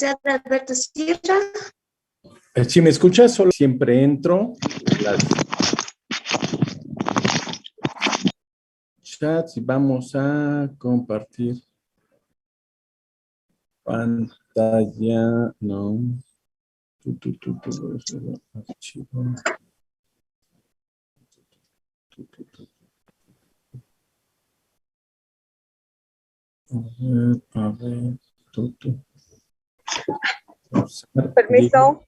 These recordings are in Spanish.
licenciado Alberto Sierra. Si me escuchas, solo siempre entro las chats y vamos a compartir pantalla. No. Archivo. A ver. Permiso.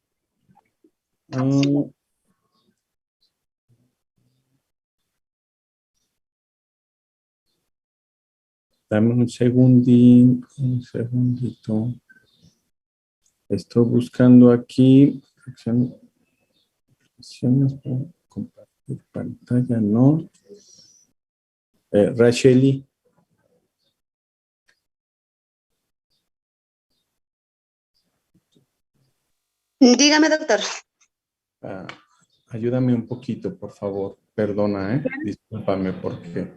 Dame un segundito. Estoy buscando aquí opciones para compartir pantalla, ¿no? Racheli. Dígame, doctor. Ayúdame un poquito, por favor. Perdona, discúlpame porque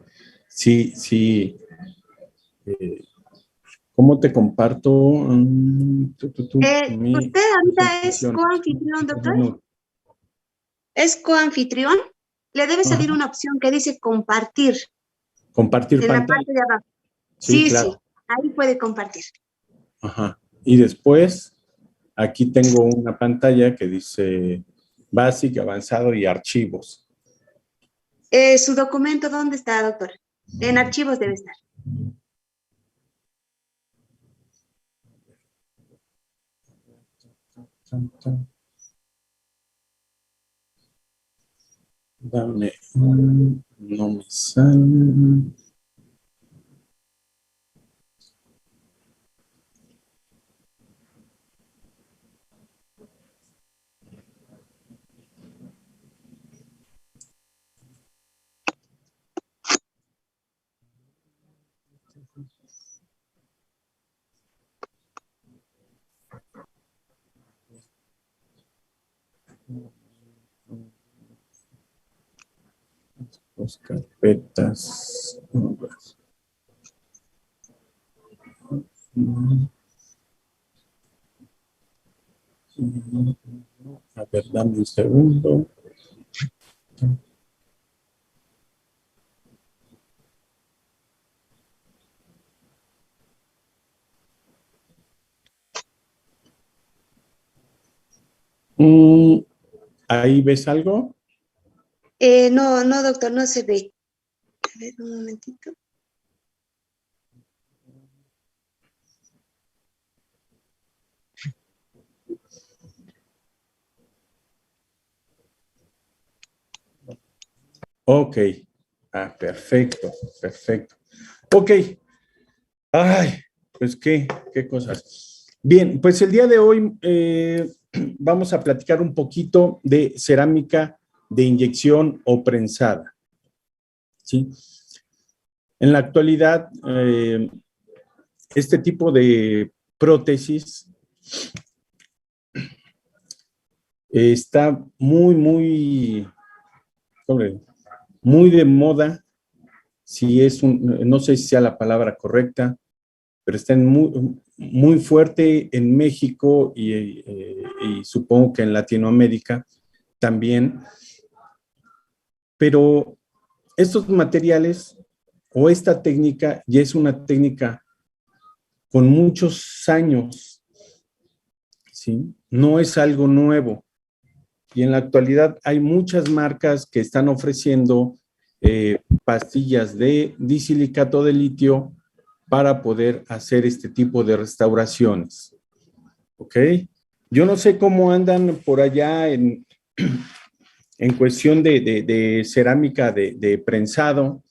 sí. ¿Cómo te comparto? ¿Usted ahorita es coanfitrión, doctor? ¿Es coanfitrión? Le debe salir una opción que dice compartir. Compartir en pantalla. La parte de abajo. Sí, claro. Sí, ahí puede compartir. Ajá. Y después, aquí tengo una pantalla que dice básico, avanzado y archivos. ¿Su documento dónde está, doctor? En archivos debe estar. Dame no me sale. Las carpetas. A ver, dame un segundo. ¿Ahí ves algo? No, doctor, no se ve. A ver, un momentito. Ok. Perfecto. Ok. Ay, pues qué cosas. Bien, pues el día de hoy vamos a platicar un poquito de cerámica de inyección o prensada. ¿Sí? En la actualidad, este tipo de prótesis está muy de moda. Si es no sé si sea la palabra correcta, pero está muy fuerte en México y supongo que en Latinoamérica también. Pero estos materiales o esta técnica ya es una técnica con muchos años, ¿sí? No es algo nuevo. Y en la actualidad hay muchas marcas que están ofreciendo pastillas de disilicato de litio para poder hacer este tipo de restauraciones. ¿Ok? Yo no sé cómo andan por allá en cuestión de cerámica de prensado,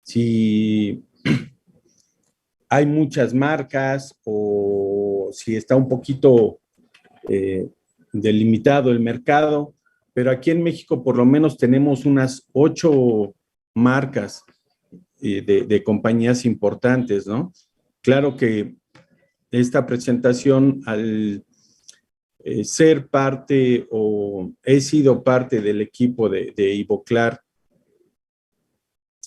si hay muchas marcas o si está un poquito delimitado el mercado, pero aquí en México por lo menos tenemos unas 8 marcas de compañías importantes, ¿no? Claro que esta presentación, al ser parte o he sido parte del equipo de Ivoclar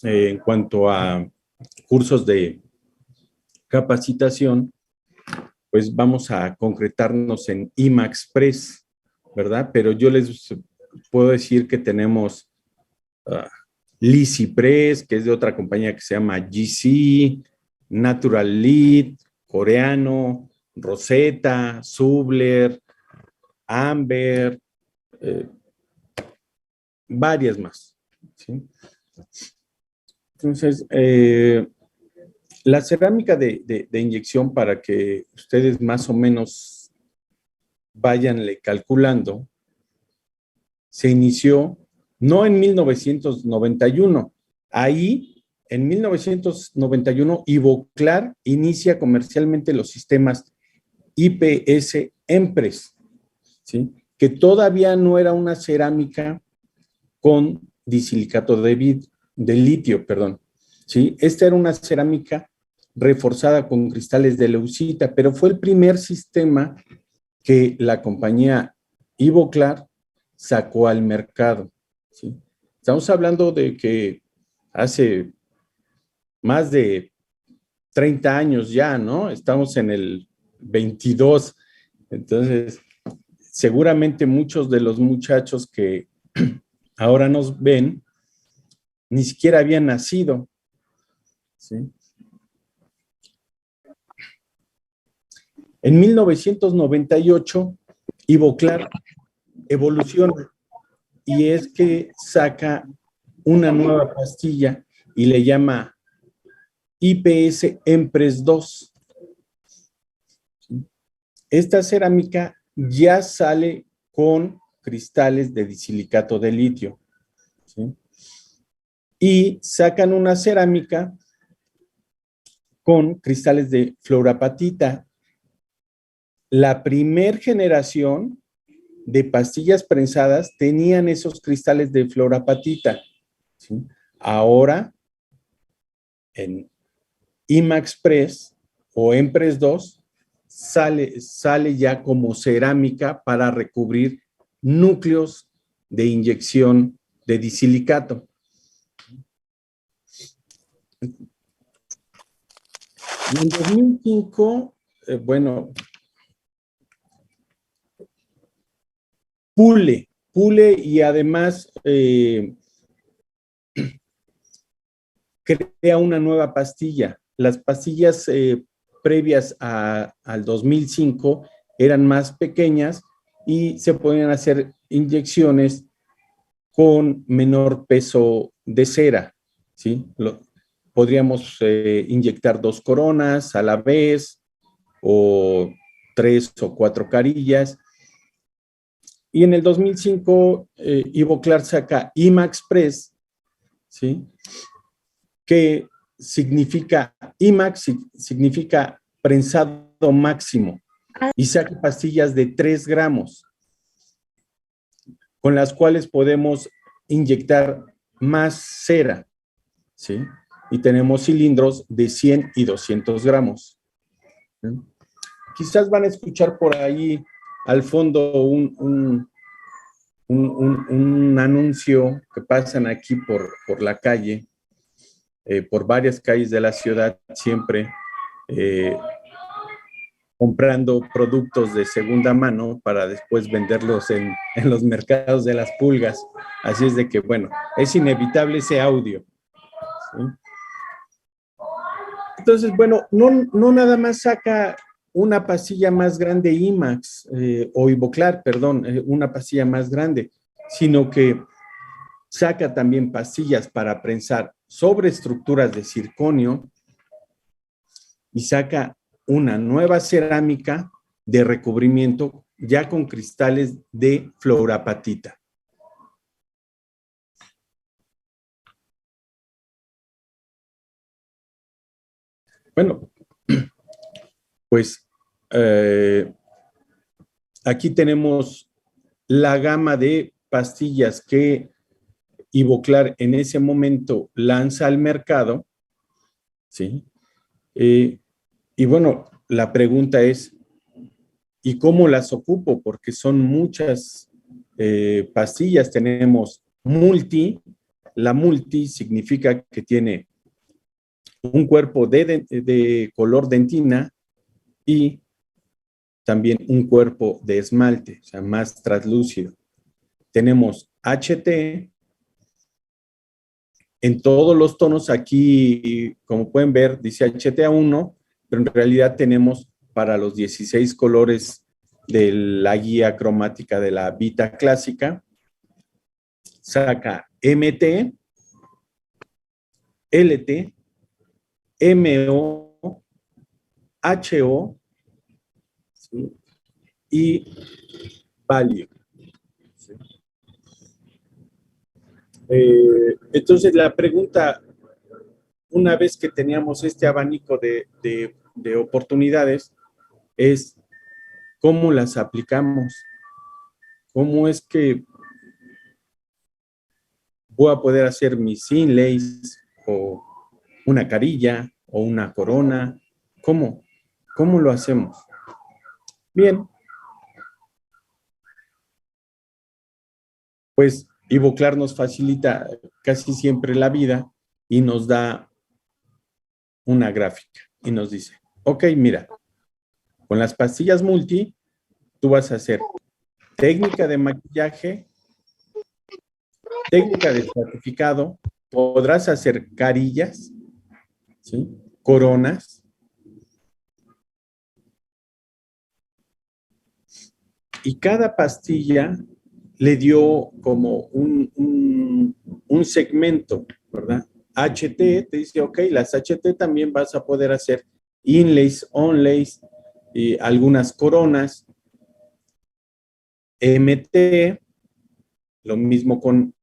en cuanto a cursos de capacitación, pues vamos a concretarnos en IMAXpress, ¿verdad? Pero yo les puedo decir que tenemos Lysipress, que es de otra compañía que se llama GC, Natural Lead, Coreano, Rosetta, Subler, Amber, varias más, ¿sí? Entonces, la cerámica de inyección, para que ustedes más o menos vayanle calculando, se inició no en 1991. Ahí, en 1991, Ivoclar inicia comercialmente los sistemas IPS Empress, ¿sí? Que todavía no era una cerámica con disilicato de litio, perdón, ¿sí? Esta era una cerámica reforzada con cristales de leucita, pero fue el primer sistema que la compañía Ivoclar sacó al mercado, ¿sí? Estamos hablando de que hace más de 30 años ya, ¿no? Estamos en el 22, entonces seguramente muchos de los muchachos que ahora nos ven ni siquiera habían nacido, ¿sí? En 1998, Ivoclar evoluciona y es que saca una nueva pastilla y le llama IPS Empress 2. Esta cerámica ya sale con cristales de disilicato de litio, ¿sí? Y sacan una cerámica con cristales de fluorapatita. La primer generación de pastillas prensadas tenían esos cristales de fluorapatita, ¿sí? Ahora, en IMAXpress o Empress 2, sale ya como cerámica para recubrir núcleos de inyección de disilicato. En 2005, bueno, pule y además crea una nueva pastilla. Las pastillas previas al 2005 eran más pequeñas y se podían hacer inyecciones con menor peso de cera, ¿sí? Podríamos inyectar 2 coronas a la vez o 3 o 4 carillas. Y en el 2005, Ivoclar saca IMAXpress, ¿sí? Que significa, IMAX significa prensado máximo, y saca pastillas de 3 gramos, con las cuales podemos inyectar más cera, ¿sí? Y tenemos cilindros de 100 y 200 gramos. ¿Sí? Quizás van a escuchar por ahí al fondo un anuncio que pasan aquí por la calle, por varias calles de la ciudad, siempre comprando productos de segunda mano para después venderlos en los mercados de las pulgas. Así es de que, bueno, es inevitable ese audio, ¿sí? Entonces, bueno, no nada más saca una pastilla más grande IMAX, o Ivoclar, perdón, una pastilla más grande, sino que saca también pastillas para prensar sobre estructuras de circonio y saca una nueva cerámica de recubrimiento ya con cristales de fluorapatita. Bueno, pues aquí tenemos la gama de pastillas que Ivoclar en ese momento lanza al mercado, ¿sí? Y bueno, la pregunta es, ¿y cómo las ocupo? Porque son muchas pastillas. Tenemos multi. La multi significa que tiene un cuerpo de color dentina y también un cuerpo de esmalte, o sea, más translúcido. Tenemos HT en todos los tonos. Aquí, como pueden ver, dice HTA1, pero en realidad tenemos para los 16 colores de la guía cromática de la Vita clásica, saca MT, LT, MO, HO, ¿sí? Y Value. ¿Sí? Entonces la pregunta, una vez que teníamos este abanico de oportunidades, es cómo las aplicamos, cómo es que voy a poder hacer mis inlays o una carilla o una corona. ¿Cómo? ¿Cómo lo hacemos? Bien, pues Ivoclar nos facilita casi siempre la vida y nos da una gráfica y nos dice, ok, mira, con las pastillas multi, tú vas a hacer técnica de maquillaje, técnica de estratificado, podrás hacer carillas, ¿sí? Coronas, y cada pastilla le dio como un segmento, ¿verdad? HT te dice, ok, las HT también vas a poder hacer inlays, onlays, y algunas coronas. MT, lo mismo con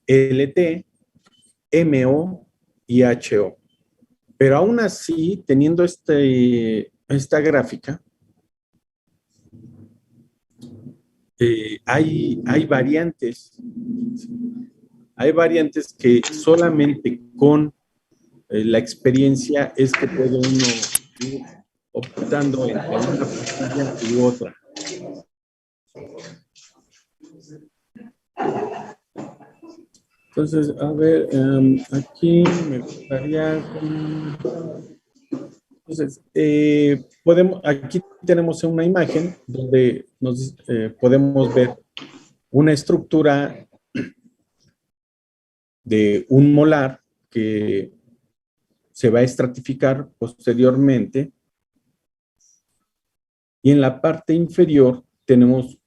LT, MO y HO. Pero aún así, teniendo esta gráfica, hay variantes. Hay variantes que solamente con la experiencia es que puede uno ir optando entre una pastilla u otra. Entonces, a ver, aquí me gustaría... Entonces, aquí tenemos una imagen donde podemos ver una estructura de un molar que se va a estratificar posteriormente, y en la parte inferior tenemos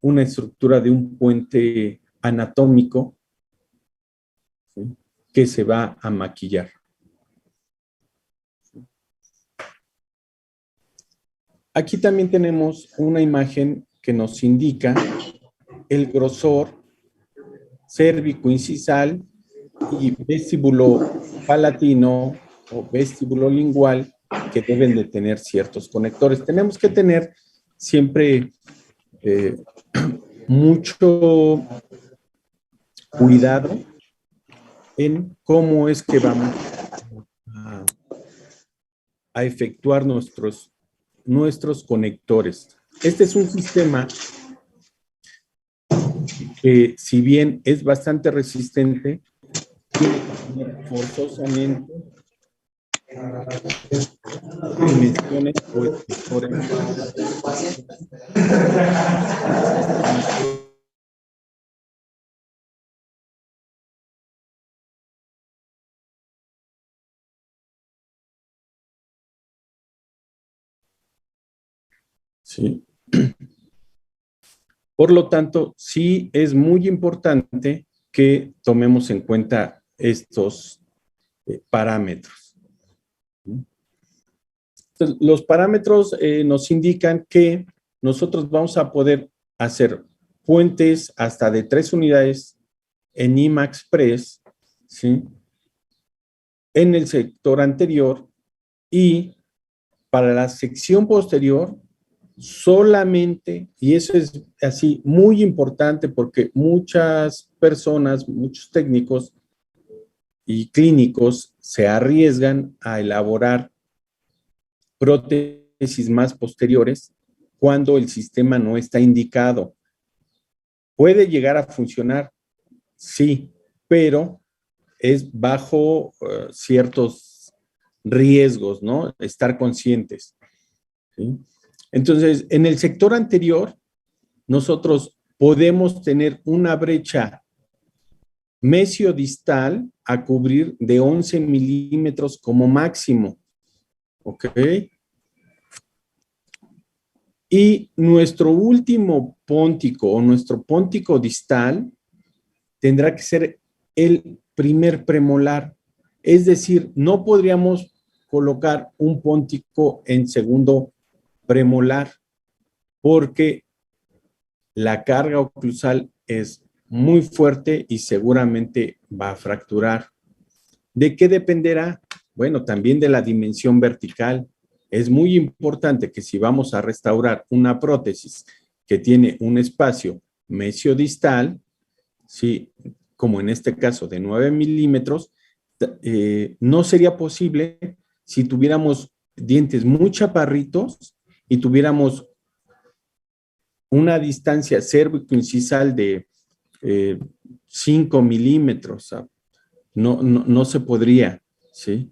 una estructura de un puente anatómico, ¿sí?, que se va a maquillar. Aquí también tenemos una imagen que nos indica el grosor cérvico-incisal y vestíbulo palatino o vestíbulo lingual que deben de tener ciertos conectores. Tenemos que tener siempre mucho cuidado en cómo es que vamos a efectuar nuestros conectores. Este es un sistema que, si bien es bastante resistente, tiene que tener forzosamente dimensiones o espesores. Sí. Por lo tanto, sí es muy importante que tomemos en cuenta estos parámetros. Entonces, los parámetros nos indican que nosotros vamos a poder hacer puentes hasta de 3 unidades en IMAX Press, ¿sí?, en el sector anterior, y para la sección posterior solamente, y eso es así muy importante porque muchas personas, muchos técnicos y clínicos se arriesgan a elaborar prótesis más posteriores cuando el sistema no está indicado. Puede llegar a funcionar, sí, pero es bajo ciertos riesgos, ¿no? Estar conscientes, ¿sí? Entonces, en el sector anterior, nosotros podemos tener una brecha mesiodistal a cubrir de 11 milímetros como máximo, ¿ok? Y nuestro último póntico o nuestro póntico distal tendrá que ser el primer premolar. Es decir, no podríamos colocar un póntico en segundo premolar porque la carga oclusal es muy fuerte y seguramente va a fracturar. ¿De qué dependerá? Bueno, también de la dimensión vertical. Es muy importante que si vamos a restaurar una prótesis que tiene un espacio mesiodistal, ¿sí? Como en este caso de 9 milímetros, no sería posible si tuviéramos dientes muy chaparritos y tuviéramos una distancia cérvico-incisal de 5 milímetros. No se podría, ¿sí?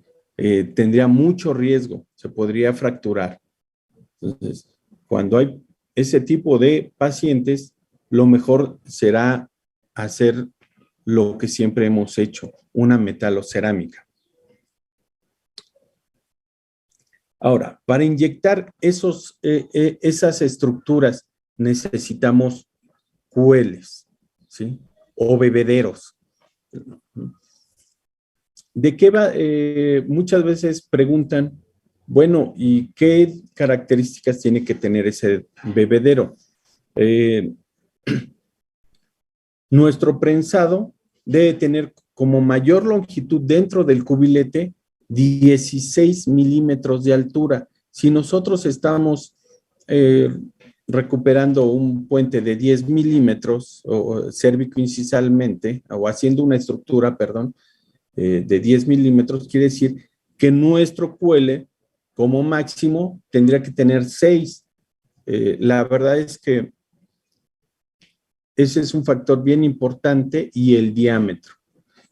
Tendría mucho riesgo, se podría fracturar. Entonces, cuando hay ese tipo de pacientes, lo mejor será hacer lo que siempre hemos hecho, una metalocerámica. Ahora, para inyectar esas estructuras necesitamos cueles, ¿sí? O bebederos. ¿De qué va? Muchas veces preguntan, bueno, ¿y qué características tiene que tener ese bebedero? Nuestro prensado debe tener como mayor longitud dentro del cubilete 16 milímetros de altura. Si nosotros estamos recuperando un puente de 10 milímetros o cérvico-incisalmente, o haciendo una estructura, perdón, de 10 milímetros, quiere decir que nuestro cuele como máximo tendría que tener 6. La verdad es que ese es un factor bien importante y el diámetro,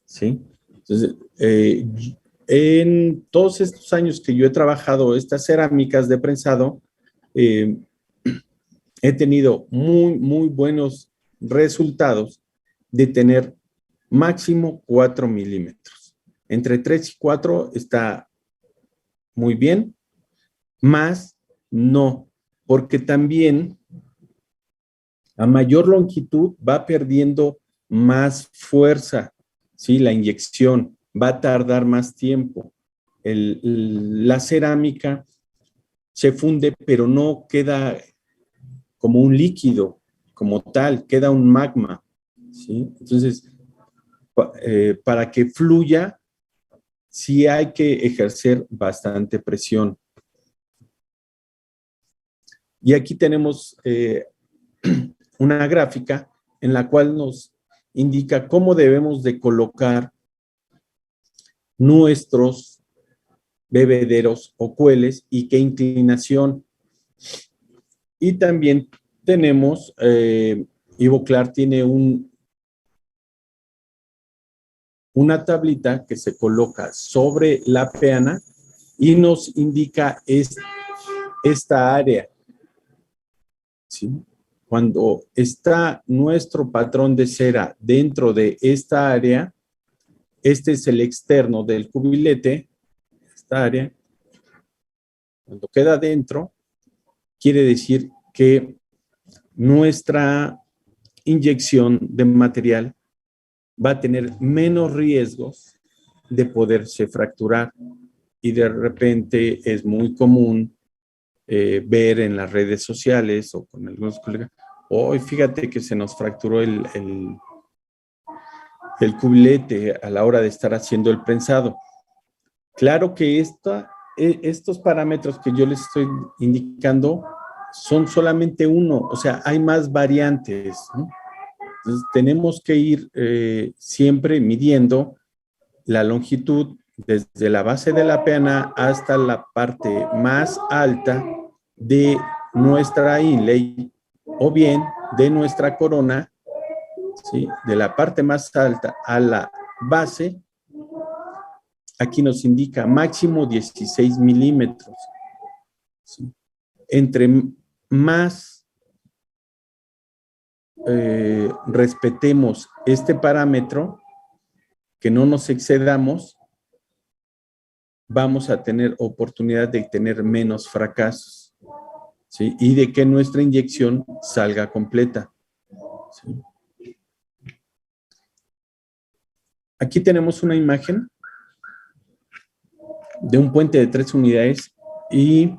¿sí? Entonces, en todos estos años que yo he trabajado estas cerámicas de prensado, he tenido muy buenos resultados de tener máximo 4 milímetros. Entre 3 y 4 está muy bien, más no, porque también a mayor longitud va perdiendo más fuerza, ¿sí? La inyección va a tardar más tiempo. La cerámica se funde, pero no queda como un líquido, como tal, queda un magma, ¿sí? Entonces, para que fluya, sí hay que ejercer bastante presión. Y aquí tenemos una gráfica en la cual nos indica cómo debemos de colocar nuestros bebederos o cueles y qué inclinación. Y también tenemos, Ivoclar tiene una tablita que se coloca sobre la peana y nos indica esta área, ¿sí? Cuando está nuestro patrón de cera dentro de esta área, este es el externo del cubilete, esta área. Cuando queda dentro, quiere decir que nuestra inyección de material va a tener menos riesgos de poderse fracturar. Y de repente es muy común ver en las redes sociales o con algunos colegas, hoy fíjate que se nos fracturó el cubilete a la hora de estar haciendo el prensado. Claro que estos parámetros que yo les estoy indicando son solamente uno, o sea, hay más variantes, ¿no? Entonces, tenemos que ir siempre midiendo la longitud desde la base de la peana hasta la parte más alta de nuestra inlay o bien de nuestra corona, ¿sí? De la parte más alta a la base, aquí nos indica máximo 16 milímetros, ¿sí? entre más respetemos este parámetro, que no nos excedamos, vamos a tener oportunidad de tener menos fracasos, ¿sí? Y de que nuestra inyección salga completa, ¿sí? Aquí tenemos una imagen de un puente de 3 unidades y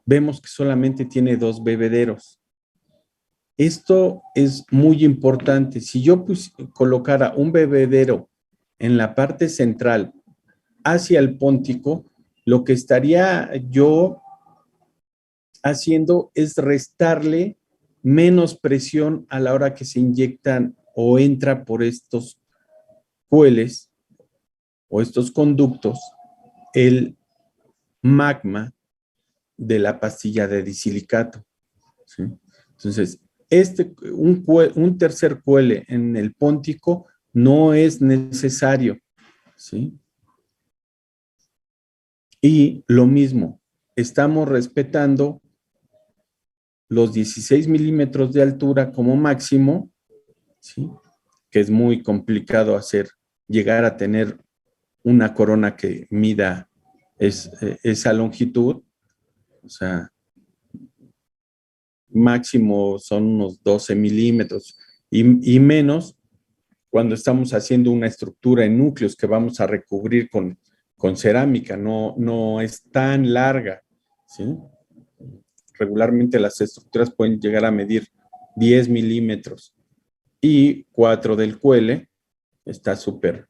vemos que solamente tiene 2 bebederos. Esto es muy importante. Si yo colocara un bebedero en la parte central hacia el póntico, lo que estaría yo haciendo es restarle menos presión a la hora que se inyectan o entra por estos cueles o estos conductos el magma de la pastilla de disilicato, ¿sí? Entonces, un tercer cuele en el póntico no es necesario, ¿sí? Y lo mismo, estamos respetando los 16 milímetros de altura como máximo, ¿sí? Que es muy complicado llegar a tener una corona que mida esa longitud, o sea, máximo son unos 12 milímetros y menos cuando estamos haciendo una estructura en núcleos que vamos a recubrir con cerámica, no es tan larga, ¿sí? Regularmente las estructuras pueden llegar a medir 10 milímetros y 4 del cuele está súper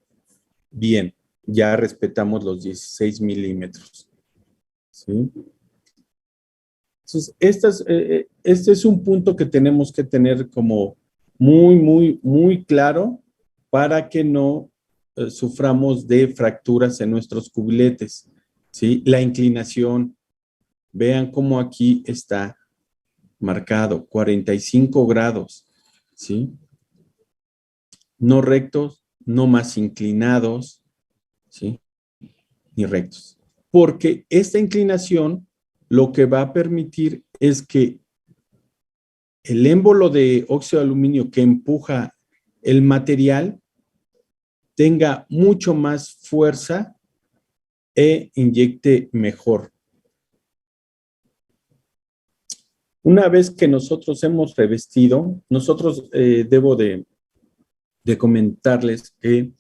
bien. Ya respetamos los 16 milímetros, ¿sí? Entonces, este es un punto que tenemos que tener como muy claro para que no suframos de fracturas en nuestros cubiletes, ¿sí? La inclinación, vean cómo aquí está marcado, 45 grados, ¿sí? No rectos, no más inclinados, ¿sí? Ni rectos. Porque esta inclinación lo que va a permitir es que el émbolo de óxido de aluminio que empuja el material tenga mucho más fuerza e inyecte mejor. Una vez que nosotros hemos revestido, debo de comentarles que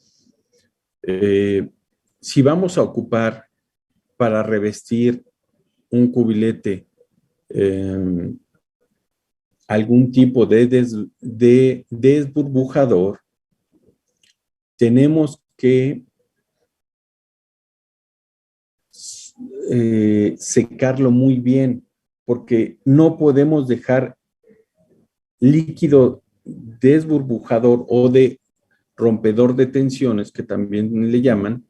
si vamos a ocupar para revestir un cubilete algún tipo de desburbujador, tenemos que secarlo muy bien, porque no podemos dejar líquido desburbujador o de rompedor de tensiones, que también le llaman,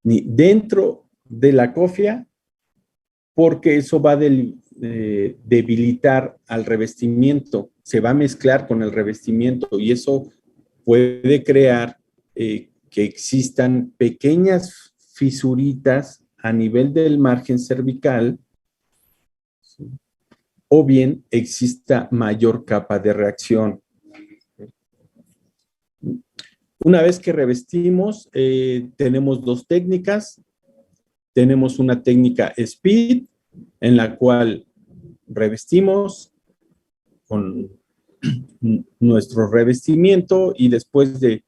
ni dentro de la cofia, porque eso va a debilitar al revestimiento, se va a mezclar con el revestimiento y eso puede crear que existan pequeñas fisuritas a nivel del margen cervical, ¿sí? O bien exista mayor capa de reacción. Una vez que revestimos, tenemos 2 técnicas. Tenemos una técnica speed, en la cual revestimos con nuestro revestimiento y después de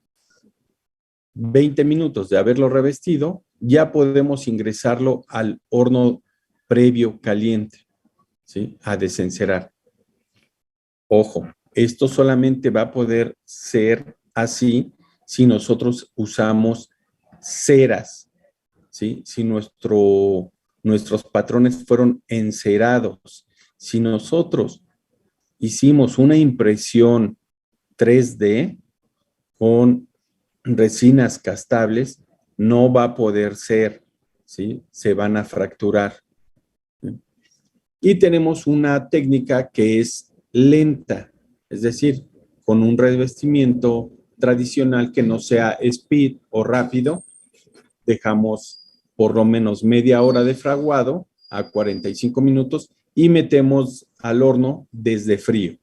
20 minutos de haberlo revestido, ya podemos ingresarlo al horno previo caliente, ¿sí? A desencerar. Ojo, esto solamente va a poder ser así si nosotros usamos ceras, ¿sí? Si nuestros patrones fueron encerados. Si nosotros hicimos una impresión 3D con resinas castables, no va a poder ser, ¿sí? Se van a fracturar. Y tenemos una técnica que es lenta, es decir, con un revestimiento tradicional que no sea speed o rápido, dejamos por lo menos media hora de fraguado a 45 minutos y metemos al horno desde frío.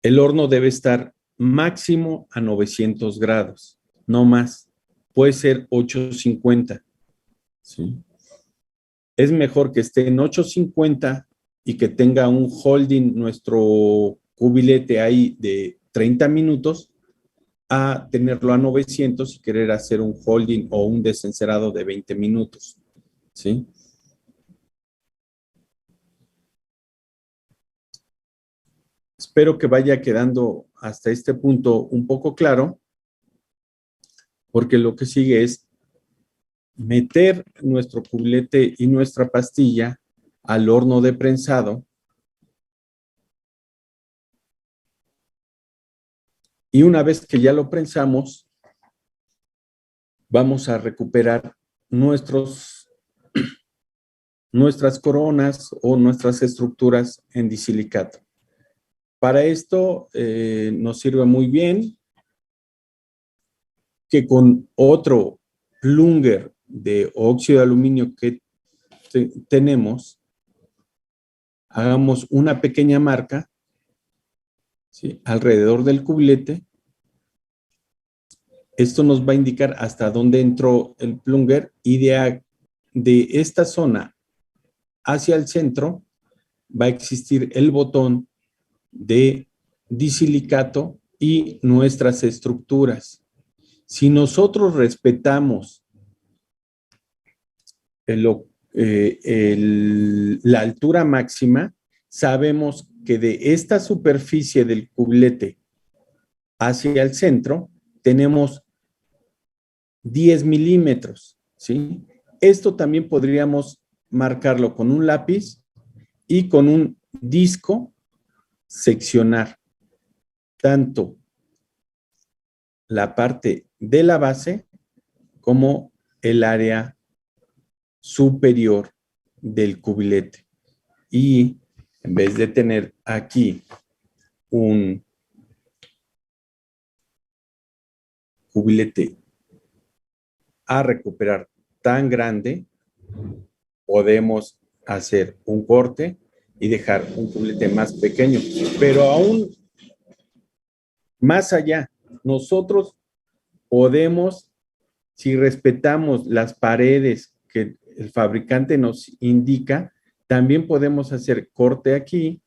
El horno debe estar máximo a 900 grados, no más. Puede ser 850. ¿Sí? Es mejor que esté en 850 y que tenga un holding nuestro cubilete ahí de 30 minutos a tenerlo a 900 y querer hacer un holding o un desencerado de 20 minutos. ¿Sí? Espero que vaya quedando hasta este punto un poco claro, porque lo que sigue es meter nuestro cubilete y nuestra pastilla al horno de prensado y una vez que ya lo prensamos, vamos a recuperar nuestras coronas o nuestras estructuras en disilicato. Para esto nos sirve muy bien que con otro plunger de óxido de aluminio que tenemos, hagamos una pequeña marca, ¿sí?, alrededor del cubilete. Esto nos va a indicar hasta dónde entró el plunger y de esta zona hacia el centro va a existir el botón de disilicato y nuestras estructuras. Si nosotros respetamos la altura máxima, sabemos que de esta superficie del cubilete hacia el centro tenemos 10 milímetros, ¿sí? Esto también podríamos marcarlo con un lápiz y con un disco seccionar tanto la parte de la base como el área superior del cubilete. Y en vez de tener aquí un cubilete a recuperar tan grande, podemos hacer un corte y dejar un cubilete más pequeño. Pero aún más allá, nosotros podemos, si respetamos las paredes que el fabricante nos indica, también podemos hacer corte aquí,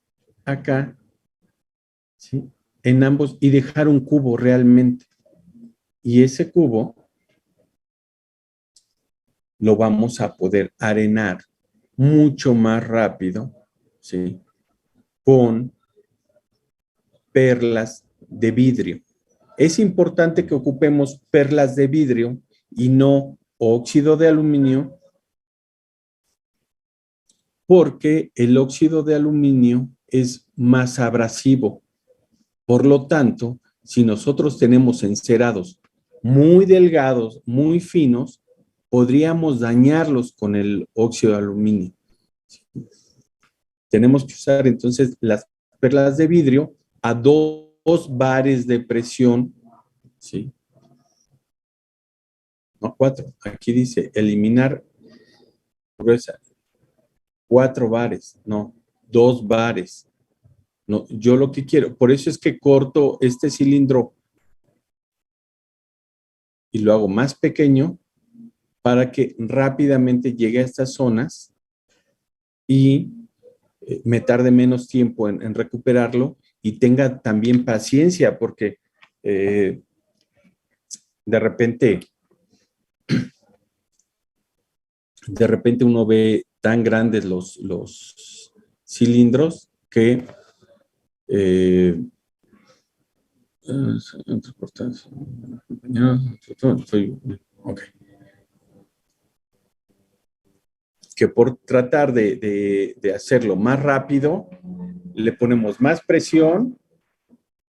acá, ¿sí?, en ambos y dejar un cubo realmente. Y ese cubo lo vamos a poder arenar mucho más rápido, ¿sí?, con perlas de vidrio. Es importante que ocupemos perlas de vidrio y no óxido de aluminio, porque el óxido de aluminio es más abrasivo. Por lo tanto, si nosotros tenemos encerados muy delgados, muy finos, podríamos dañarlos con el óxido de aluminio. Tenemos que usar entonces las perlas de vidrio a 2 bares de presión, ¿sí? No, 4. Aquí dice eliminar gruesa. 4 bares, no, 2 bares. No, yo lo que quiero, por eso es que corto este cilindro y lo hago más pequeño para que rápidamente llegue a estas zonas y me tarde menos tiempo en recuperarlo y tenga también paciencia, porque de repente uno ve tan grandes los cilindros que que por tratar de hacerlo más rápido, le ponemos más presión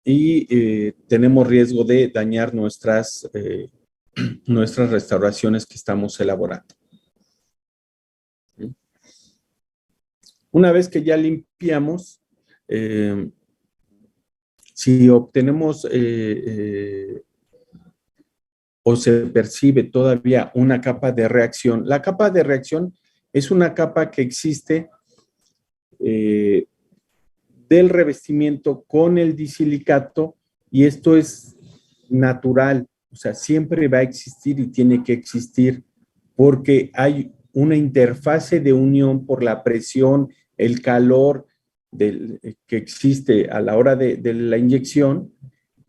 y tenemos riesgo de dañar nuestras restauraciones que estamos elaborando. Una vez que ya limpiamos, si obtenemos o se percibe todavía una capa de reacción. La capa de reacción es una capa que existe del revestimiento con el disilicato, y esto es natural, o sea, siempre va a existir y tiene que existir porque hay una interfase de unión por la presión, el calor que existe a la hora de la inyección,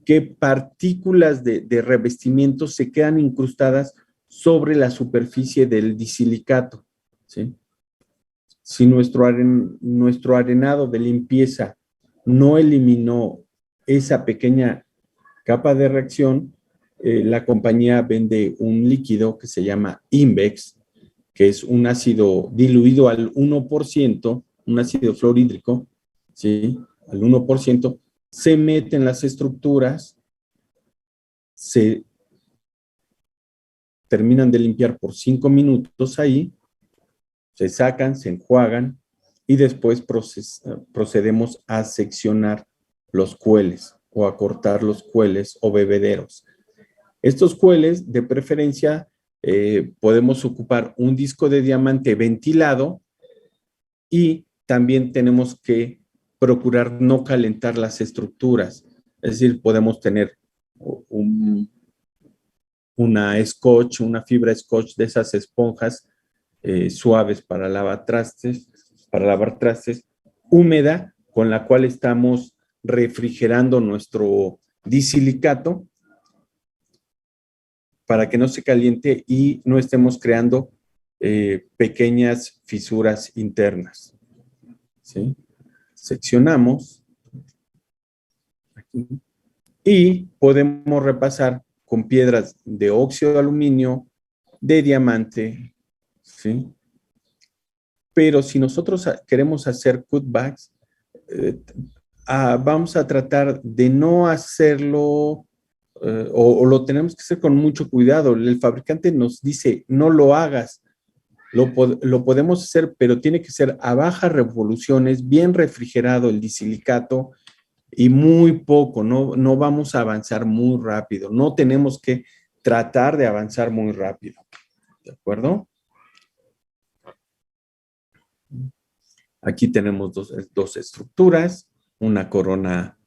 que partículas de revestimiento se quedan incrustadas sobre la superficie del disilicato, ¿sí? Si nuestro arenado de limpieza no eliminó esa pequeña capa de reacción, la compañía vende un líquido que se llama Invex, que es un ácido diluido al 1%, un ácido fluorhídrico, ¿sí? Al 1%, se mete en las estructuras, se terminan de limpiar por 5 minutos ahí, se sacan, se enjuagan y después procedemos a seccionar los cueles o a cortar los cueles o bebederos. Estos cueles, de preferencia, podemos ocupar un disco de diamante ventilado y también tenemos que procurar no calentar las estructuras. Es decir, podemos tener una scotch, una fibra scotch de esas esponjas suaves para lavar trastes, húmeda, con la cual estamos refrigerando nuestro disilicato para que no se caliente y no estemos creando pequeñas fisuras internas. ¿Sí? Seccionamos aquí, y podemos repasar con piedras de óxido de aluminio, de diamante, ¿sí? Pero si nosotros queremos hacer cutbacks, vamos a tratar de no hacerlo o lo tenemos que hacer con mucho cuidado. El fabricante nos dice, no lo hagas. Lo podemos hacer, pero tiene que ser a bajas revoluciones, bien refrigerado el disilicato y muy poco, no vamos a avanzar muy rápido. No tenemos que tratar de avanzar muy rápido. ¿De acuerdo? Aquí tenemos dos estructuras, una corona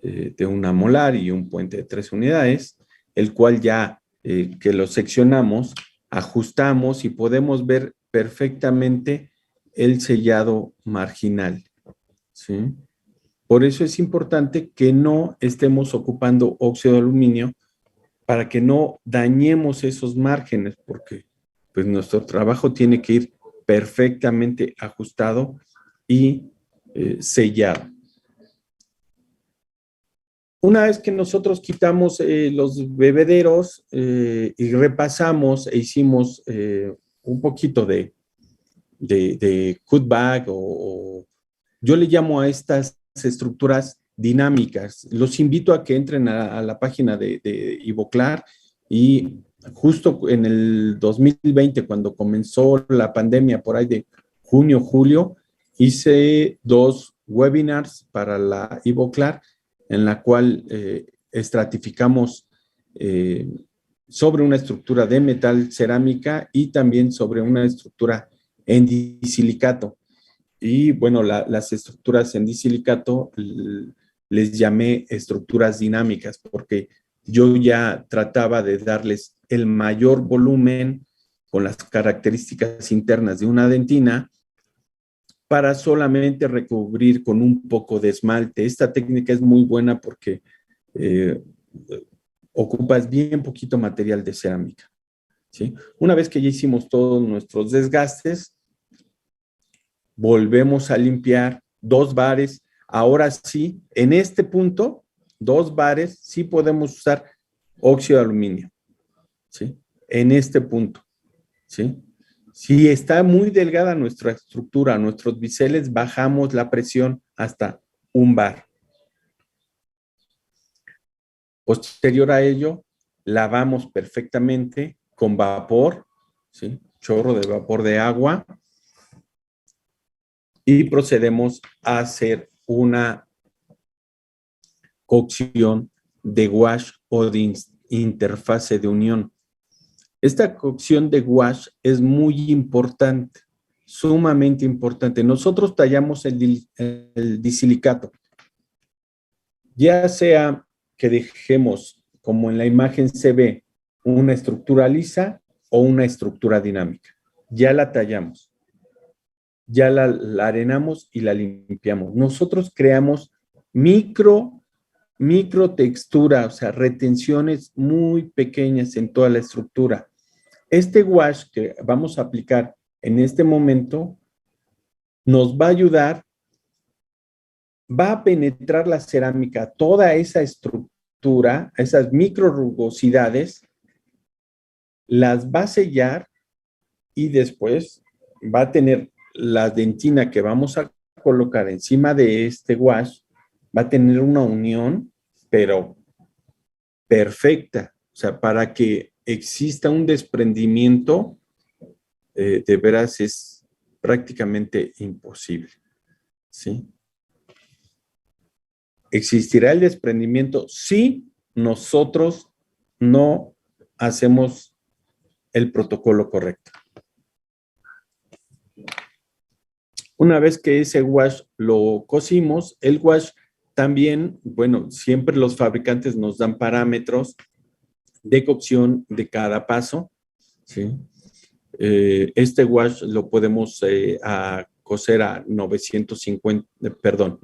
de una molar y un puente de 3 unidades, el cual ya que lo seccionamos, ajustamos y podemos ver perfectamente el sellado marginal, ¿sí? Por eso es importante que no estemos ocupando óxido de aluminio para que no dañemos esos márgenes, porque pues nuestro trabajo tiene que ir perfectamente ajustado y sellado. Una vez que nosotros quitamos los bebederos y repasamos e hicimos un poquito de cutback o yo le llamo a estas estructuras dinámicas. Los invito a que entren a la página de Ivoclar y justo en el 2020, cuando comenzó la pandemia, por ahí de junio, julio, hice 2 webinars para la Ivoclar en la cual estratificamos sobre una estructura de metal cerámica y también sobre una estructura en disilicato. Y bueno, las estructuras en disilicato les llamé estructuras dinámicas porque yo ya trataba de darles el mayor volumen con las características internas de una dentina para solamente recubrir con un poco de esmalte. Esta técnica es muy buena porque ocupas bien poquito material de cerámica, ¿sí? Una vez que ya hicimos todos nuestros desgastes, volvemos a limpiar 2 bares. Ahora sí, en este punto, 2 bares, sí podemos usar óxido de aluminio, ¿sí? En este punto, ¿sí? Si está muy delgada nuestra estructura, nuestros biseles, bajamos la presión hasta 1 bar. Posterior a ello, lavamos perfectamente con vapor, ¿sí? Chorro de vapor de agua, y procedemos a hacer una cocción de wash o de interfase de unión. Esta cocción de wash es muy importante, sumamente importante. Nosotros tallamos el disilicato, ya sea que dejemos, como en la imagen se ve, una estructura lisa o una estructura dinámica. Ya la tallamos, ya la arenamos y la limpiamos. Nosotros creamos microtextura, o sea, retenciones muy pequeñas en toda la estructura. Este wash que vamos a aplicar en este momento nos va a ayudar, va a penetrar la cerámica, toda esa estructura, esas micro rugosidades, las va a sellar y después va a tener la dentina que vamos a colocar encima de este wash, va a tener una unión, pero perfecta, o sea, para que exista un desprendimiento, de veras es prácticamente imposible, ¿sí? ¿Existirá el desprendimiento si nosotros no hacemos el protocolo correcto? Una vez que ese wash lo cocimos, el wash también, bueno, siempre los fabricantes nos dan parámetros de cocción de cada paso, ¿sí? Este wash lo podemos cocer a 950, perdón,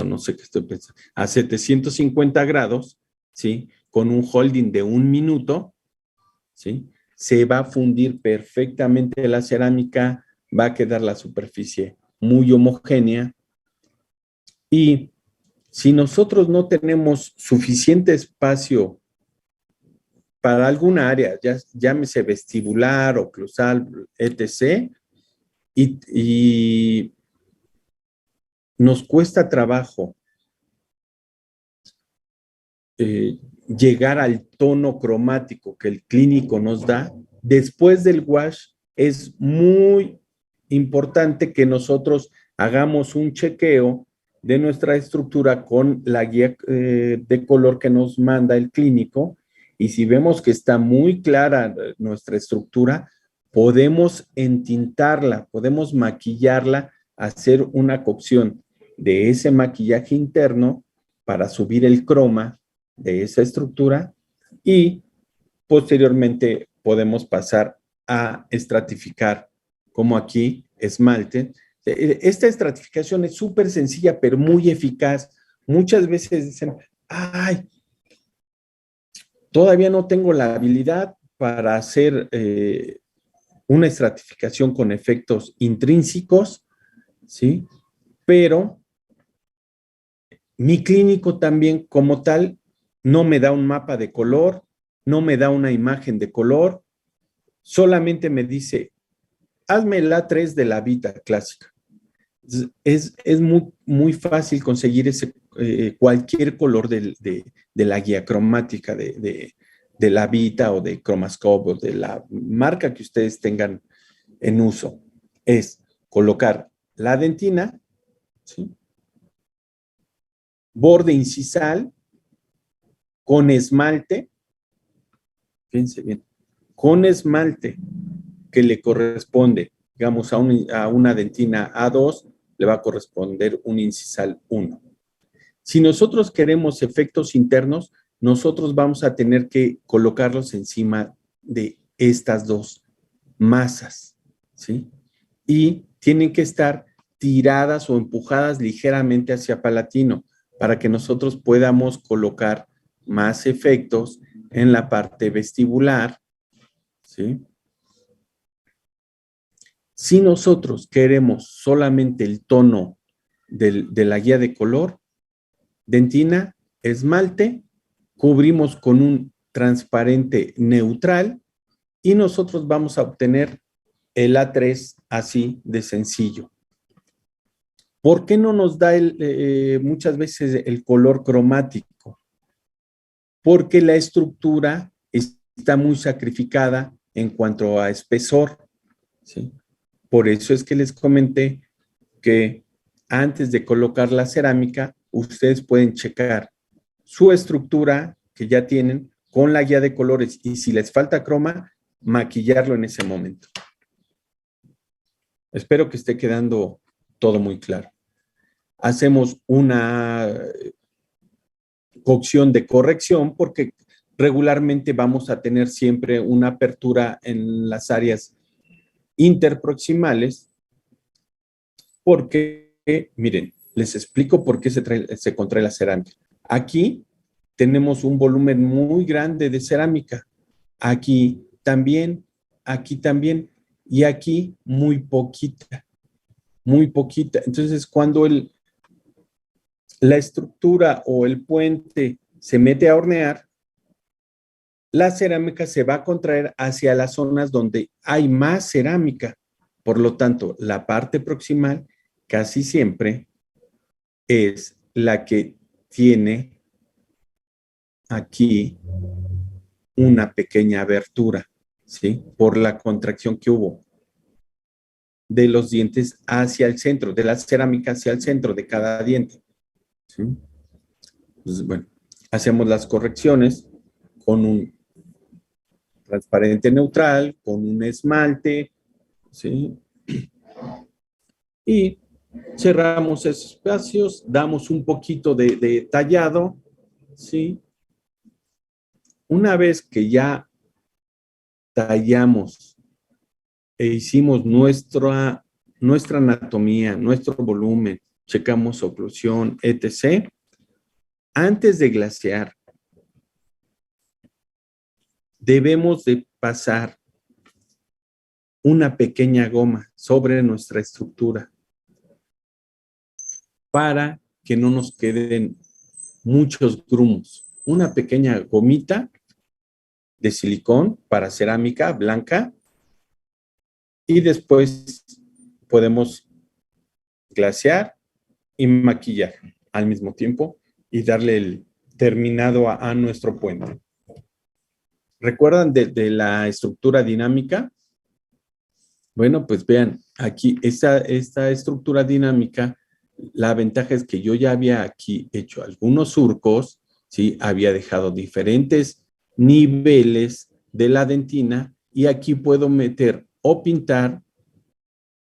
no sé qué estoy pensando, a 750 grados, ¿sí? Con un holding de 1 minuto, ¿sí? Se va a fundir perfectamente la cerámica, va a quedar la superficie muy homogénea y si nosotros no tenemos suficiente espacio para alguna área, ya llámese vestibular, oclusal, etc., y nos cuesta trabajo llegar al tono cromático que el clínico nos da, después del wash es muy importante que nosotros hagamos un chequeo de nuestra estructura con la guía de color que nos manda el clínico y si vemos que está muy clara nuestra estructura, podemos entintarla, podemos maquillarla, hacer una cocción de ese maquillaje interno para subir el croma de esa estructura y posteriormente podemos pasar a estratificar, como aquí, esmalte. Esta estratificación es súper sencilla, pero muy eficaz. Muchas veces dicen, ay, todavía no tengo la habilidad para hacer una estratificación con efectos intrínsecos, ¿sí? Pero mi clínico también como tal no me da un mapa de color, no me da una imagen de color, solamente me dice, hazme el A3 de la Vita clásica. Es muy fácil conseguir cualquier color de la guía cromática de la Vita o de Chromascope o de la marca que ustedes tengan en uso. Es colocar la dentina, ¿sí? Borde incisal, con esmalte, fíjense bien, con esmalte que le corresponde, digamos, a una dentina A2, le va a corresponder un incisal 1. Si nosotros queremos efectos internos, nosotros vamos a tener que colocarlos encima de estas dos masas, ¿sí? Y tienen que estar tiradas o empujadas ligeramente hacia palatino para que nosotros podamos colocar más efectos en la parte vestibular, ¿sí? Si nosotros queremos solamente el tono de la guía de color, dentina, esmalte, cubrimos con un transparente neutral y nosotros vamos a obtener el A3 así de sencillo. ¿Por qué no nos da muchas veces el color cromático? Porque la estructura está muy sacrificada en cuanto a espesor, ¿sí? Por eso es que les comenté que antes de colocar la cerámica, ustedes pueden checar su estructura, que ya tienen con la guía de colores y si les falta croma, maquillarlo en ese momento. Espero que esté quedando todo muy claro. Hacemos una cocción de corrección porque regularmente vamos a tener siempre una apertura en las áreas interproximales porque, miren, les explico por qué se contrae la cerámica. Aquí tenemos un volumen muy grande de cerámica. Aquí también, y aquí muy poquita, muy poquita. Entonces, cuando la estructura o el puente se mete a hornear, la cerámica se va a contraer hacia las zonas donde hay más cerámica. Por lo tanto, la parte proximal casi siempre es la que tiene aquí una pequeña abertura, ¿sí? Por la contracción que hubo de los dientes hacia el centro, de la cerámica hacia el centro de cada diente, ¿sí? Entonces, bueno, hacemos las correcciones con un transparente neutral, con un esmalte, ¿sí? Y cerramos esos espacios, damos un poquito de tallado, ¿sí? Una vez que ya tallamos e hicimos nuestra anatomía, nuestro volumen, checamos oclusión, etc., antes de glasear, debemos de pasar una pequeña goma sobre nuestra estructura para que no nos queden muchos grumos. Una pequeña gomita de silicón para cerámica blanca y después podemos glasear y maquillar al mismo tiempo y darle el terminado a nuestro puente. ¿Recuerdan de la estructura dinámica? Bueno, pues vean, aquí esta estructura dinámica, la ventaja es que yo ya había aquí hecho algunos surcos, ¿sí? Había dejado diferentes niveles de la dentina y aquí puedo meter o pintar,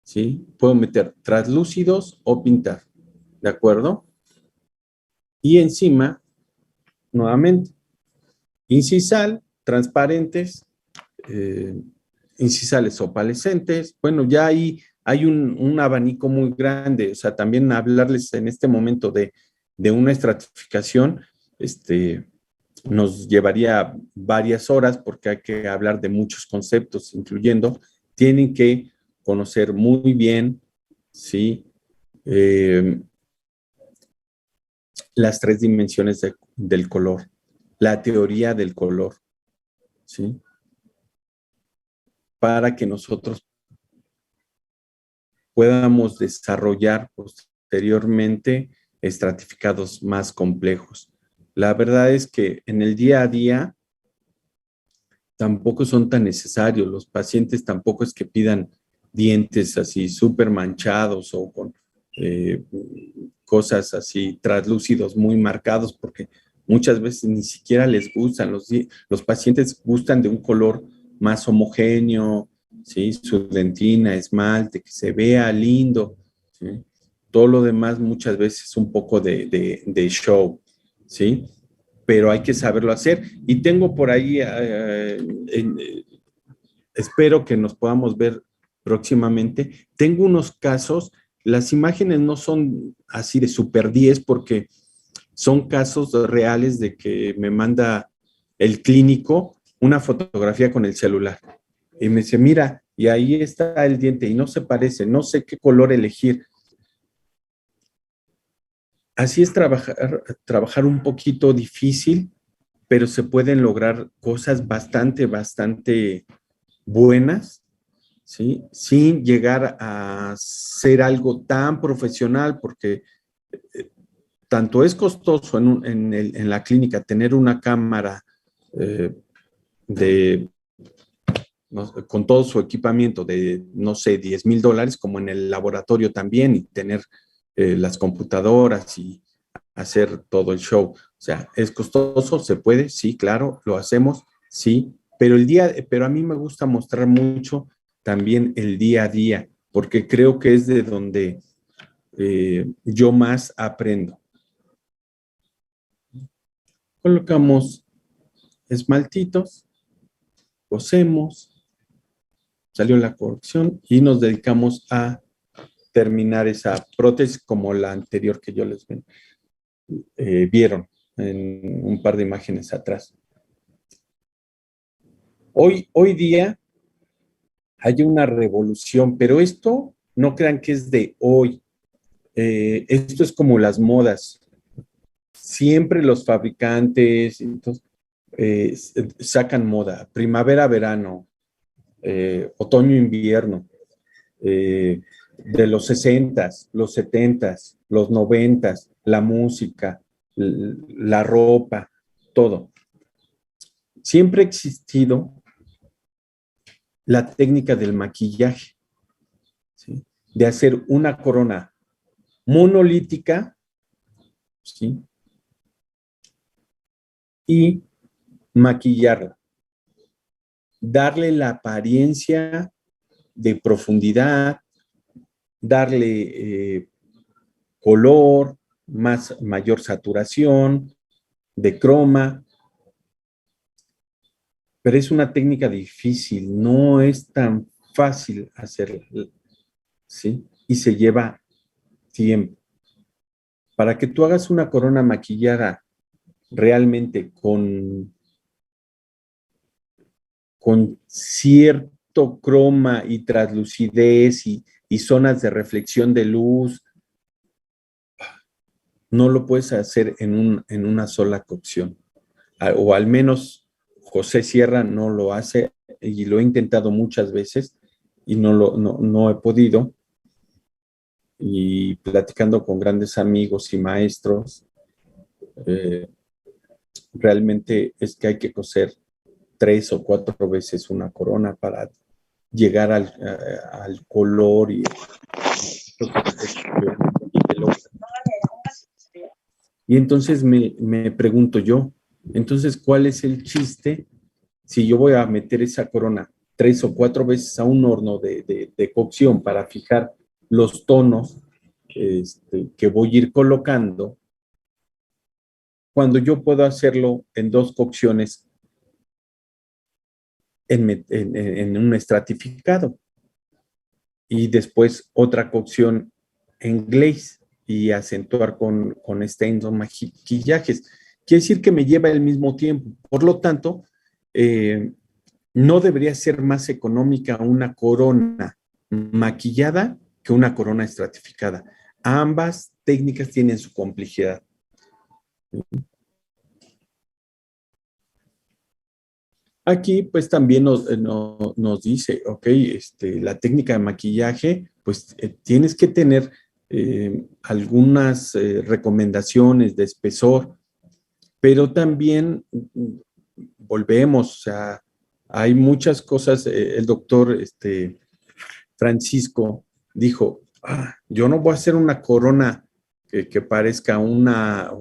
¿sí? Puedo meter translúcidos o pintar, ¿de acuerdo? Y encima, nuevamente, incisal, transparentes, incisales opalescentes. Bueno, ya ahí hay un abanico muy grande. O sea, también hablarles en este momento de una estratificación, nos llevaría varias horas porque hay que hablar de muchos conceptos, incluyendo, tienen que conocer muy bien, ¿sí? Las tres dimensiones del color, la teoría del color, ¿sí? Para que nosotros podamos desarrollar posteriormente estratificados más complejos. La verdad es que en el día a día tampoco son tan necesarios. Los pacientes tampoco es que pidan dientes así súper manchados o con cosas así translúcidos muy marcados, porque muchas veces ni siquiera les gustan. Los pacientes gustan de un color más homogéneo, ¿sí? Su dentina, esmalte, que se vea lindo, ¿sí? Todo lo demás muchas veces es un poco de show, ¿sí? Pero hay que saberlo hacer. Y tengo por ahí, espero que nos podamos ver próximamente. Tengo unos casos, las imágenes no son así de super 10 porque son casos reales de que me manda el clínico una fotografía con el celular. Y me dice, mira, y ahí está el diente y no se parece, no sé qué color elegir. Así es trabajar un poquito difícil, pero se pueden lograr cosas bastante buenas, ¿sí? Sin llegar a ser algo tan profesional, porque tanto es costoso en la clínica tener una cámara con todo su equipamiento de, no sé, $10,000, como en el laboratorio también, y tener las computadoras y hacer todo el show. O sea, ¿es costoso? ¿Se puede? Sí, claro, lo hacemos, sí, pero a mí me gusta mostrar mucho también el día a día, porque creo que es de donde yo más aprendo. Colocamos esmaltitos, cosemos, salió la corrección y nos dedicamos a terminar esa prótesis como la anterior que yo les vieron en un par de imágenes atrás. Hoy día hay una revolución, pero esto no crean que es de hoy. Esto es como las modas. Siempre los fabricantes entonces, sacan moda, primavera, verano, otoño, invierno, de los 60s, los 70s, los 90s, la música, la ropa, todo. Siempre ha existido la técnica del maquillaje, ¿sí? De hacer una corona monolítica, ¿sí? Y maquillarla, darle la apariencia de profundidad, darle color, mayor saturación, de croma, pero es una técnica difícil, no es tan fácil hacerla, ¿sí? Y se lleva tiempo. Para que tú hagas una corona maquillada realmente con cierto croma y translucidez y zonas de reflexión de luz, no lo puedes hacer en una sola cocción. O al menos José Sierra no lo hace y lo he intentado muchas veces y no he podido. Y platicando con grandes amigos y maestros, realmente es que hay que coser 3 o 4 veces una corona para llegar al color y entonces me pregunto yo, entonces, ¿cuál es el chiste si yo voy a meter esa corona 3 o 4 veces a un horno de cocción para fijar los tonos que voy a ir colocando, cuando yo puedo hacerlo en 2 cocciones en un estratificado y después otra cocción en glaze y acentuar con stains o maquillajes? Quiere decir que me lleva el mismo tiempo. Por lo tanto, no debería ser más económica una corona maquillada que una corona estratificada. Ambas técnicas tienen su complejidad. Aquí pues también nos dice, ok, la técnica de maquillaje, pues tienes que tener algunas recomendaciones de espesor, pero también volvemos, o sea, hay muchas cosas, el doctor Francisco dijo, yo no voy a hacer una corona que parezca una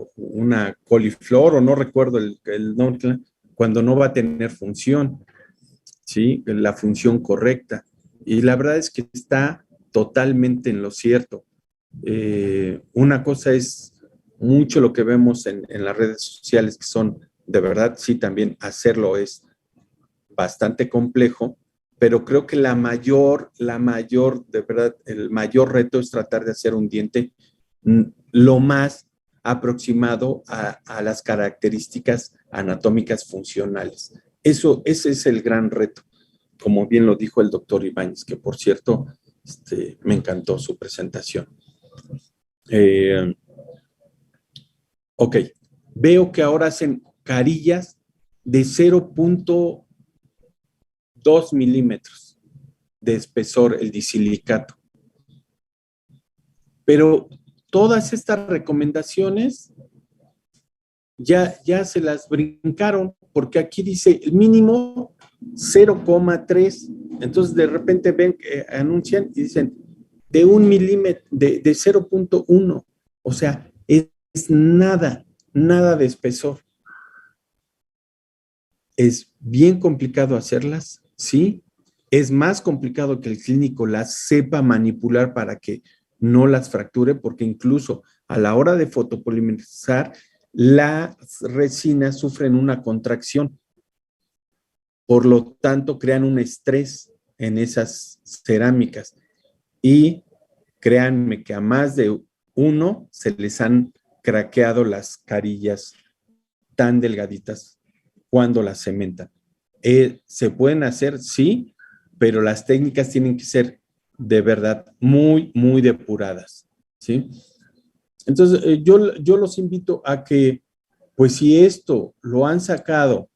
coliflor o no recuerdo el nombre, cuando no va a tener función, ¿sí? La función correcta. Y la verdad es que está totalmente en lo cierto. Una cosa es mucho lo que vemos en las redes sociales, que son, de verdad, sí, también hacerlo es bastante complejo, pero creo que la mayor, de verdad, el mayor reto es tratar de hacer un diente lo más aproximado a las características anatómicas funcionales. Ese es el gran reto, como bien lo dijo el doctor Ibáñez, que por cierto, me encantó su presentación. Ok, veo que ahora hacen carillas de 0.2 milímetros de espesor, el disilicato. Pero todas estas recomendaciones ya se las brincaron, porque aquí dice el mínimo 0,3. Entonces de repente ven que anuncian y dicen de 1 milímetro, de 0.1. O sea, es nada, nada de espesor. Es bien complicado hacerlas, sí. Es más complicado que el clínico las sepa manipular para que no las fracture, porque incluso a la hora de fotopolimerizar, las resinas sufren una contracción. Por lo tanto, crean un estrés en esas cerámicas. Y créanme que a más de uno se les han craqueado las carillas tan delgaditas cuando las cementan. ¿Se pueden hacer? Sí, pero las técnicas tienen que ser de verdad muy, muy depuradas, ¿sí? Entonces, yo los invito a que, pues si esto lo han sacado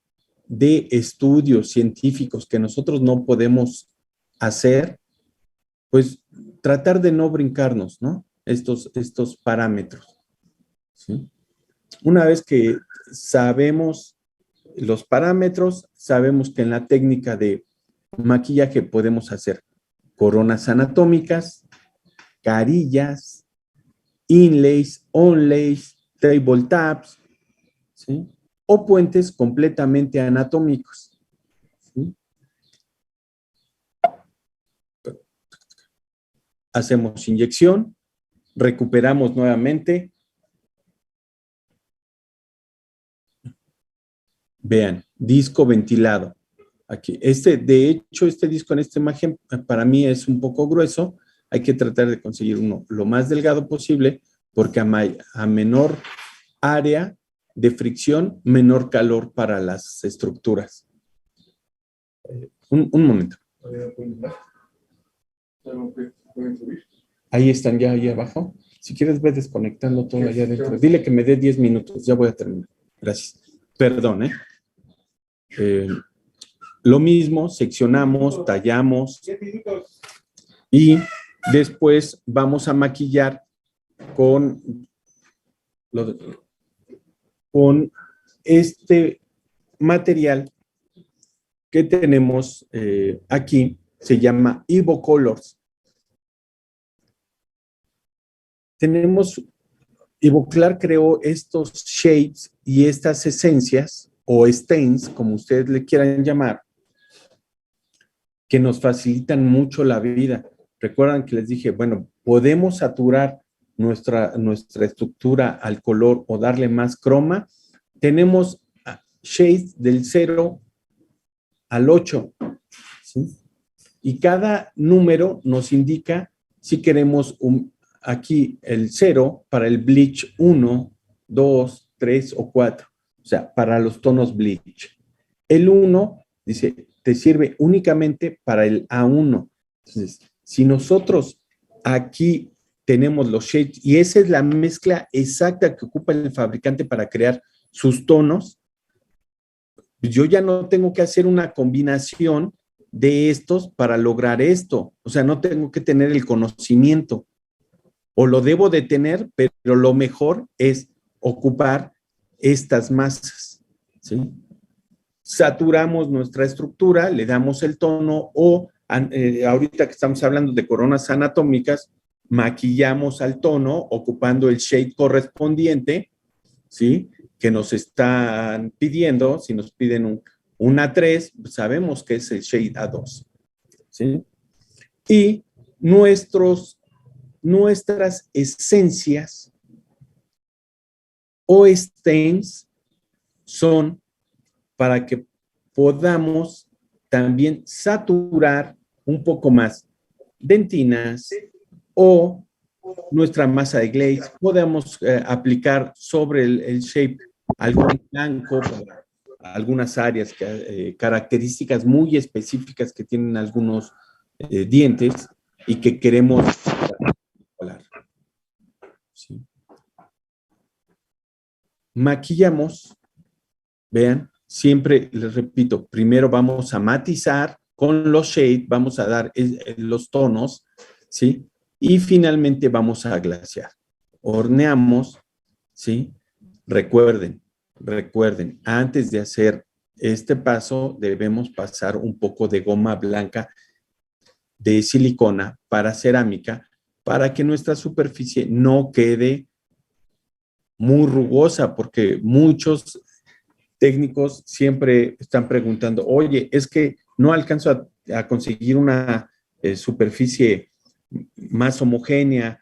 de estudios científicos que nosotros no podemos hacer, pues tratar de no brincarnos, ¿no? Estos parámetros, ¿sí? Una vez que sabemos los parámetros, sabemos que en la técnica de maquillaje podemos hacer coronas anatómicas, carillas, inlays, onlays, tabletops, ¿sí? O puentes completamente anatómicos, ¿sí? Hacemos inyección, recuperamos nuevamente. Vean, disco ventilado. Aquí, de hecho, este disco en esta imagen para mí es un poco grueso. Hay que tratar de conseguir uno lo más delgado posible, porque a menor área de fricción, menor calor para las estructuras. Un momento. Ahí están ya ahí abajo. Si quieres, ve desconectando todo allá adentro. Dile que me dé 10 minutos, ya voy a terminar. Gracias. Perdón, lo mismo, seccionamos, tallamos y después vamos a maquillar con este material que tenemos aquí, se llama Evocolors. Ivoclar creó estos shades y estas esencias, o stains, como ustedes le quieran llamar, que nos facilitan mucho la vida. Recuerdan que les dije, bueno, podemos saturar nuestra estructura al color o darle más croma. Tenemos shades del 0 al 8, ¿sí? Y cada número nos indica si queremos aquí el 0 para el bleach 1, 2, 3 o 4. O sea, para los tonos bleach. El 1 dice, te sirve únicamente para el A1. Entonces, si nosotros aquí tenemos los shades, y esa es la mezcla exacta que ocupa el fabricante para crear sus tonos, yo ya no tengo que hacer una combinación de estos para lograr esto. O sea, no tengo que tener el conocimiento. O lo debo de tener, pero lo mejor es ocupar estas masas, ¿sí? Saturamos nuestra estructura, le damos el tono o ahorita que estamos hablando de coronas anatómicas, maquillamos al tono ocupando el shade correspondiente, ¿sí? Que nos están pidiendo. Si nos piden un A3, sabemos que es el shade A2, ¿sí? Y nuestras esencias o stains son para que podamos también saturar un poco más dentinas o nuestra masa de glaze. Podemos aplicar sobre el shape algún blanco para algunas áreas, características muy específicas que tienen algunos dientes y que queremos hablar. ¿Sí? Maquillamos, vean, siempre les repito, primero vamos a matizar con los shades, vamos a dar los tonos, ¿sí? Y finalmente vamos a glasear. Horneamos, ¿sí? Recuerden, antes de hacer este paso debemos pasar un poco de goma blanca de silicona para cerámica para que nuestra superficie no quede muy rugosa, porque muchos técnicos siempre están preguntando, oye, es que no alcanzo a conseguir una superficie más homogénea,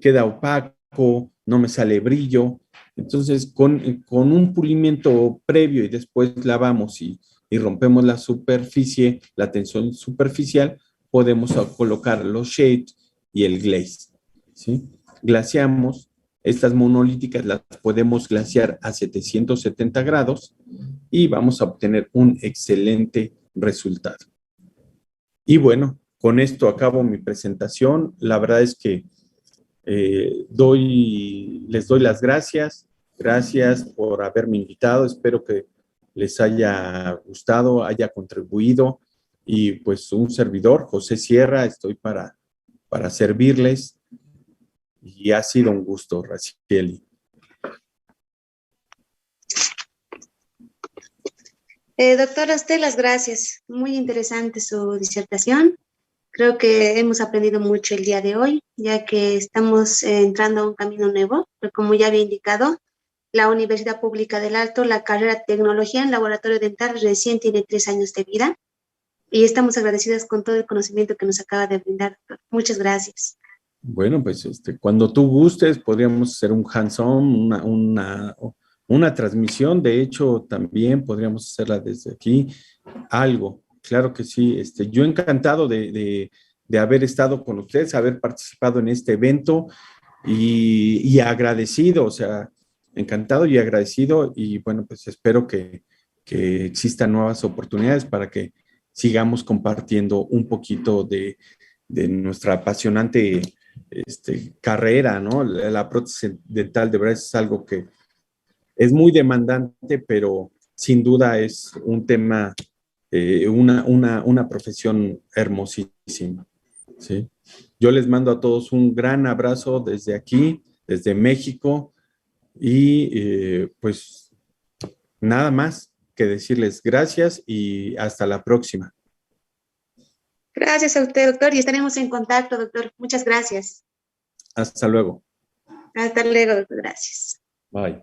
queda opaco, no me sale brillo. Entonces, con un pulimiento previo y después lavamos y rompemos la superficie, la tensión superficial, podemos colocar los shades y el glaze, ¿sí? Glaseamos. Estas monolíticas las podemos glasear a 770 grados y vamos a obtener un excelente resultado. Y bueno, con esto acabo mi presentación. La verdad es que les doy las gracias. Gracias por haberme invitado. Espero que les haya gustado, haya contribuido. Y pues un servidor, José Sierra, estoy para servirles. Y ha sido un gusto, Racieli. Doctora, a usted las gracias. Muy interesante su disertación. Creo que hemos aprendido mucho el día de hoy, ya que estamos entrando a un camino nuevo. Pero como ya había indicado, la Universidad Pública del Alto, la carrera de Tecnología en Laboratorio Dental recién tiene 3 años de vida y estamos agradecidas con todo el conocimiento que nos acaba de brindar, doctor. Muchas gracias. Bueno, pues cuando tú gustes, podríamos hacer un hands-on, una transmisión. De hecho, también podríamos hacerla desde aquí. Algo, claro que sí. Yo encantado de haber estado con ustedes, haber participado en este evento y agradecido, o sea, encantado y agradecido. Y bueno, pues espero que existan nuevas oportunidades para que sigamos compartiendo un poquito de nuestra apasionante carrera, ¿no? La prótesis dental de verdad es algo que es muy demandante, pero sin duda es un tema, una profesión hermosísima, ¿sí? Yo les mando a todos un gran abrazo desde aquí, desde México, y pues nada más que decirles gracias y hasta la próxima. Gracias a usted, doctor, y estaremos en contacto, doctor. Muchas gracias. Hasta luego. Hasta luego, doctor. Gracias. Bye.